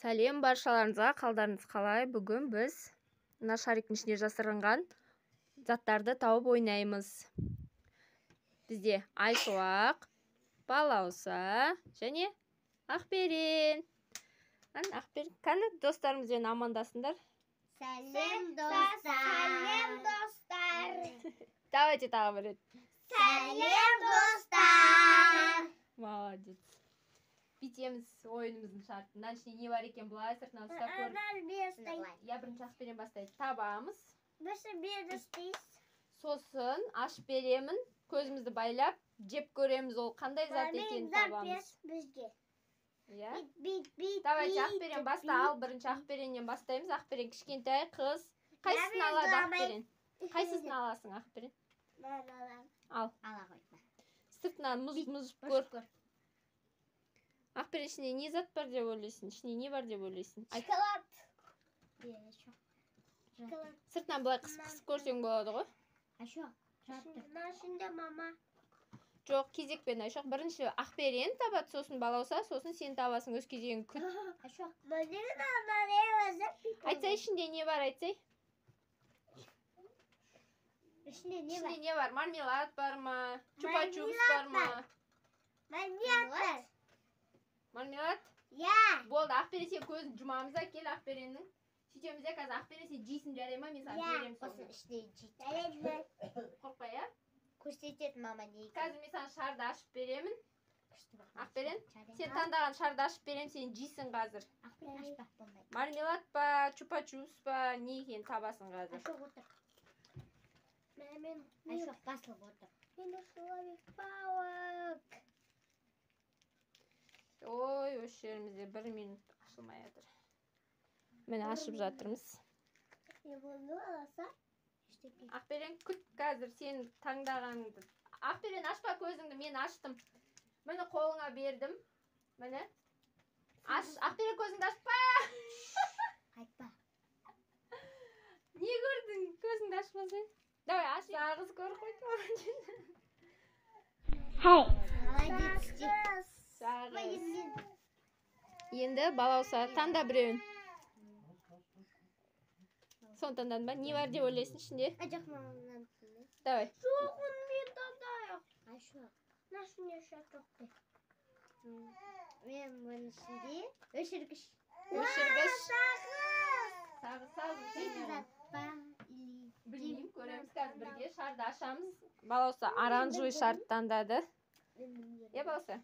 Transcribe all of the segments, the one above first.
Сәлем баршаларыңызға, қалдарыңыз қалай? Бүгін біз мына шариктің ішіне жасырынған заттарды тауып ойнаймыз. Бізде айшуақ, балауса және ақберен. Ақберен, қане достарымызбен амандасыңдар. Сәлем достар. Сәлем достар. Давайте тағы бір рет. Сәлем достар. Молодец. Битеміз ойынымыздың шартында. Ішінде не бар екен былай сыртынан ұстап көріп. Я бірінші ақберен бастайды. Табамыз. Сосын ашып беремін. Көзімізді байлап, жеп көреміз, ол қандай зат екенін табамыз. Давайте ақберен баста. Ал бірінші ақбереннен бастаймыз. Ақберен кішкентай қыз. Қайсысын алады ақберен? Қайсысын аласың ақберен? Ал. Сыртынан мұз көр. Ақберен, ішінде не зат бар деп ойлайсың? Ішінде не бар деп ойлайсың? Шоколад. Сыртынан былай қысып көрсең болады ғой? Айшуақ. Ішінде мама. Жоқ, кезекпен Айшуақ. Бірінші ақберен табады, сосын балауса, сосын сен табасың, өз кезегін күт. Айшуақ. Айтсай, ішінде не бар, айтсай? Ішінде не бар? Мармелад бар ма? Чупа-чупс бар ма? Мармелад? Болды, ақберен, сен көзін жұмамыз әкел ақбереннің. Сөйтеміз де қазір ақберен, сен жейсің жарай ма? Мен саған берем соны. Қорқпа, я? Көрсетеді мама не екен. Қазір мен саған шарды ашып беремін. Ақберен, сен таңдаған шарды ашып берем, сен жейсің қазір. Ақберен ашпақ болмайды. Мармелад па, чупа-чупс па, не екен табасың қазір. Айшуақ отыр. Айшуақ басылып отыр. Мен Человек-паук. Ой, осы жерімізде 1 минут ашылмай жатыр. Мені ашып жатырмыз. Ақберен, күт қазір сен таңдағаныңды. Ақберен, ашпа көзіңді, мен аштым. Мені қолыңа бердім. Мені. Ақберен, көзіңді ашпа! Айтпа. Не көрдің? Көзіңді ашпасай. Давай, аш. Сағыз көр қойды. Сағыз. Енді балауса таңда біреуін. Сон таңдадың ба? Не бар деп ойлайсың ішінде? Жоқ, мамамнан тыңдай. Давай. Жоқ, оны мен таңдайық. Айшуақ. Нашу не жоқ қой. Мен бұның ішінде өшіргіш. Өшіргіш. Сағыз. Сағыз. Білмеймін, көреміз қазір бірге. Шарды ашамыз. Балауса оранжевый шарт таңдады. Е, балауса?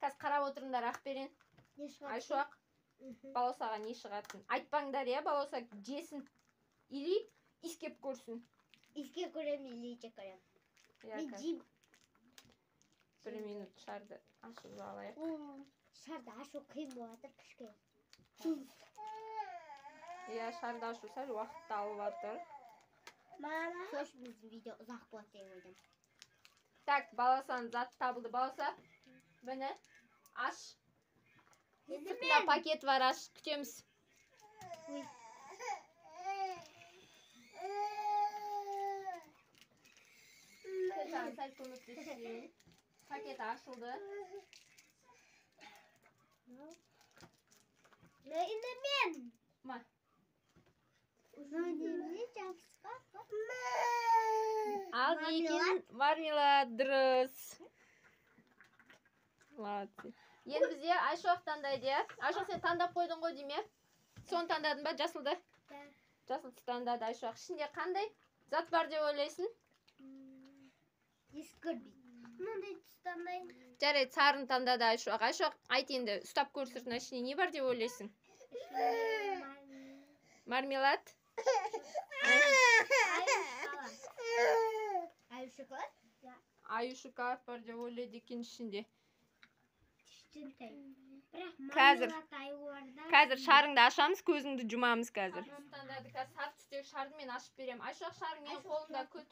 Қазір қарап отырыңдар ақберен. Айшуақ. Балаусаға не шығатын? Айтпаңдар, я, балауса жесін. Или искеп көрсін. Искеп көрем, или жек көрем. Мен жейм. 1 минут шарды ашып алайық. Шарды ашу қиын болатыр, кішкене. Я, шарды ашу сәл уақытты алып жатыр. Мама. Сош біздің видео ұзақ болады деп ойдым. Так, балаусаның заты табылды. Балауса, мені аш. Сыртында пакет бар, аш, күтеміз. Сәл көмектесейін. Пакет ашылды. Енді мен. Ма? Ал екен мармелад дұрыс. Молодцы. Енді бізде Айшуақ таңдайды, я? Айшуақ, сен таңдап қойдың ғой дейме? Соны таңдадың ба? Жасылды? Жасылды таңдады Айшуақ. Ішінде қандай зат бар деп ойлайсың? Ес көрмейді. Мынандай тұстандайын. Жарайды, сарын таңдады Айшуақ. Айшуақ, айт енді, ұстап көр сыртына, ішінде не бар деп ойлайсың? Мармелад? Аю шоколад? Аю шоколад бар деп ойлайды екен ішінде. Қазір шарыңды ашамыз, көзіңді жұмамыз қазір. Таңдады, қазір сары түстегі шарды мен ашып берем. Айшуақ, шарың мен қолымда күт.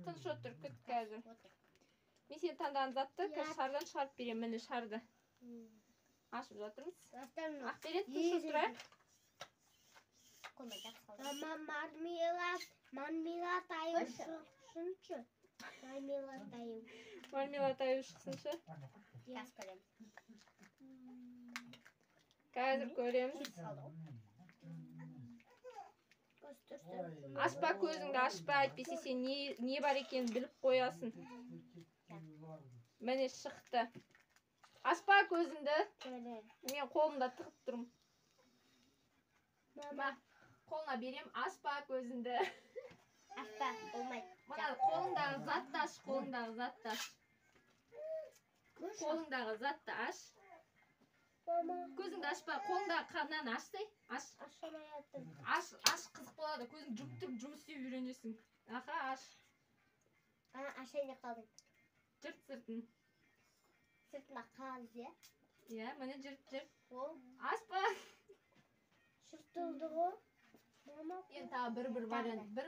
Тыныш отыр, күт қазір. Мен сен таңдаған затты қазір шардан шығарып берем, міне шарды. Ашып жатырмыз. Ақберен, тыныш отырайық. Мармелад аю шықсыншы. Мармелад аю шықсыншы. Қазір көреміз. Ашпа көзіңді, ашпа, әйтпесе сен не бар екенін біліп қоясың. Міне шықты. Ашпа көзіңді. Мен қолымда тығып тұрмын. Қолына берем, ашпа көзіңді. Ашпа, болмайды. Мына қолыңдағы затты аш, қолыңдағы затты аш. Қолыңдағы затты аш. Көзіңді ашпа, қолыңдағы қаннан ашсай, аш. Ашамайатым. Аш қызық болады, көзің жұмып тұрып жұмыс істеп үйренесің. Аха, аш. Ашайын қалдың. Жырт сыртын. Сыртына қалыз, е? Иә, міне жырт. Ол? Ашпа. Шыртылды ғой. Енді тағы бір бар енді. Бір.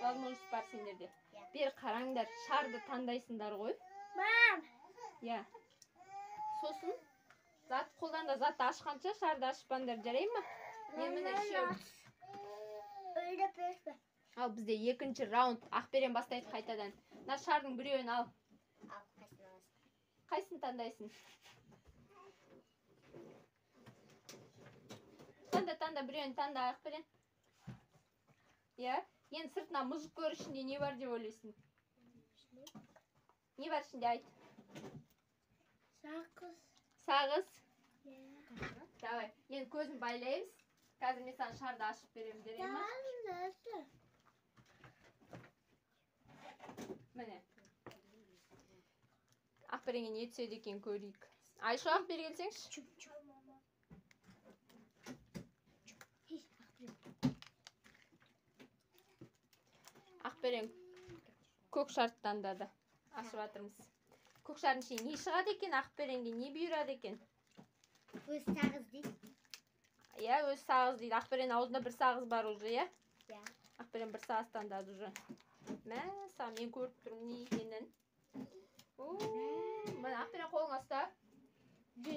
Возможность бар сендерде. Бер қараңдар, шарды таңдайсыңдар ғой. Мам! Иә. Сосын, қолданда затты ашқанша шарды ашпаңдар, жарай ма? Мен міне үшеу. Öyle берші. Ал бізде екінші раунд. Ақберен бастайды қайтадан. Мына шардың біреуін ал. Ал, қайсын аласың? Қайсын таңдайсың? Таңда біреуін таңда, Ақберен. Иә? Енді сыртына мұжық көр, ішінде не бар деп ойлайсың? Не бар ішінде, айт? Сағыз. Давай, енді көзін байлаймыз. Қазір мен саған шарды ашып беремін, дерей ма? Міне. Ақберенге не түседі екен көрейік. Айшу, Ақбер келсеңші. Ақберен көк шарт таңдады. Ашып жатырмыз. Көк шардың ішіне не шығады екен, Ақберенге не бұйырады екен? Өз сағыз дейді. Иә, өз сағыз дейді. Ақберен аузында бір сағыз бар уже, иә? Иә. Ақберен бір сағыз таңдады уже. Мәса, мен көріп тұрмын не екенін. Міне, Ақберен қолыңа ұста. Де.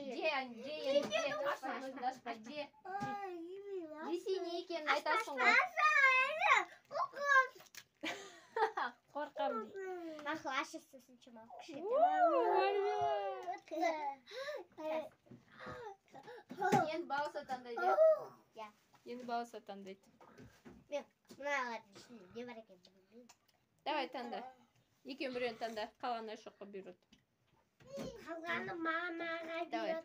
Ашпа, өзіңді ашпа. Де. Десе не екенін айтасың ғой. Қорқам дейді. Нақыл ашырсы сыншымал. Енді бауыса таңдайды. Енді бауыса таңдайды. Мен мыналардың ішінде не бар екен білмеймін. Давай таңда. Екеуін біреуін таңда. Қалғаны Айшоққа бұйырады. Қалғаны мамаға бұйырады.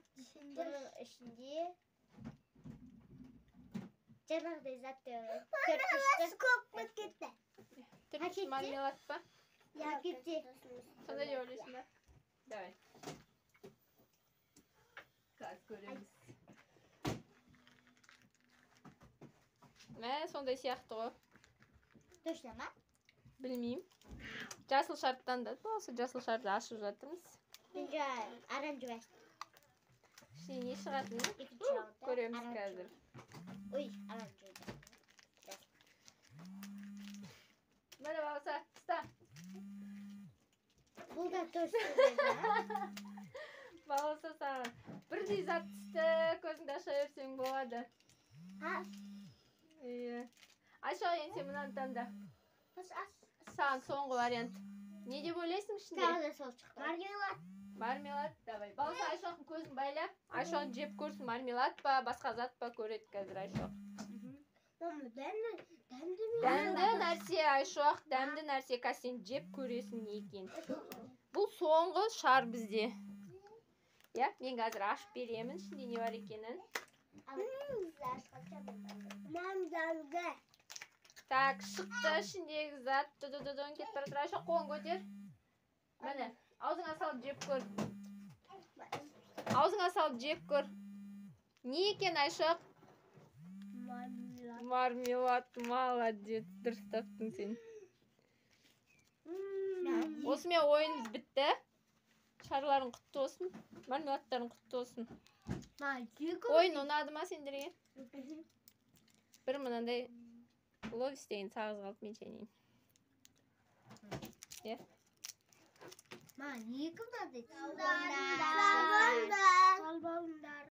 Бұның ішінде жаңағыдай затты төрт көп кетті. Түртіш мармелад па? Я кетті. Сонда не ойлайсың ба? Давай. Қазір көреміз. Сондай сияқты ғой. Точно ма? Білмеймін. Жасыл шарттан да болса жасыл шарды ашып жатырмыз. Мен оранжевый аштым. Ішіне не шығатынын көреміз қазір. Ой, оранжевый. Міне бауырса, ұста. Бұл да точно. Бауырса саған бірдей зат түсті, көзіңді аша берсең болады. Айшаға енді сен мынаны таңда. Саған соңғы вариант. Не деп ойлайсың ішінде? Тағы да сол шықты. Мармелад. Мармелад, давай. Бауырса Айшоқтың көзін байла. Айшоқтың жеп көрсін, мармелад па, басқа зат па көреді қазір Айшоқ. Дәмді нәрсе, Айшоқ, дәмді нәрсе. Қазір сен жеп көресің не екен. Бұл соңғы шар бізде. Я, мен қазір ашып беремін, ішінде не бар екенін. Так, шықты ішіндегі зат. Дөдөдөдөн кетіп бара тұр. Айшоқ, қолын көтер. Міне, аузыңа салып жеп көр. Аузыңа салып жеп көр. Не екен, Айшоқ? Мармелад, молодец, дұрыс таптың сен. Осымен ойынымыз бітті. Шарларың құтты болсын, мармеладтарың құтты болсын. Ойын ұнады ма сендерге? Бір мынандай ловис деген сағыз қалып мен шайнейін. Ма, екі ұнады?